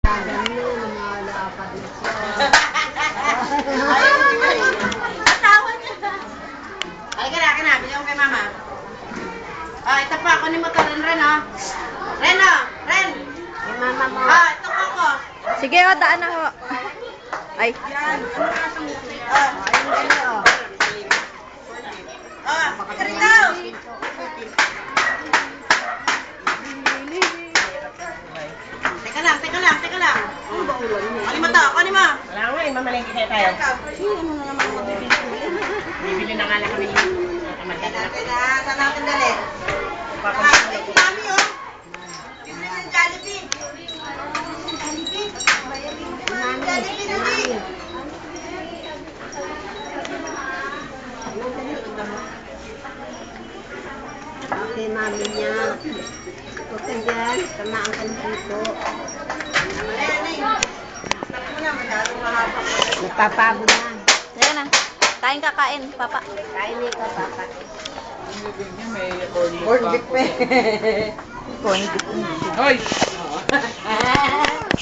Halika na, na. Bili ko kay mama. Ah, ito pa. Kunin mo to, Ren, oh. Ren, oh. Ren. Kay mama mo. Ah, ito po ko. Sige, o, daan na ho. Ay. Yan. Ah, ayun gani, oh. Ah, karito. Teka lang, teka lang, teka lang. Kunin mo to, kunin mo. Wala nga eh, mamalengke kaya tayo. Ano na naman mo Bibili na nga lang kami. Saan natin na, saan natin dali? Papasok. Ay, mami, oh. Bibili ng Jollibee. Jollibee? Jollibee, dali. Okay, mami niya. Huwag ka dyan. Tamaan ka dito. Nagpapagod na. Sige na. Kain ka, kain, papa. Kain ka, papa. Corn beef pa. Corn. Hoy!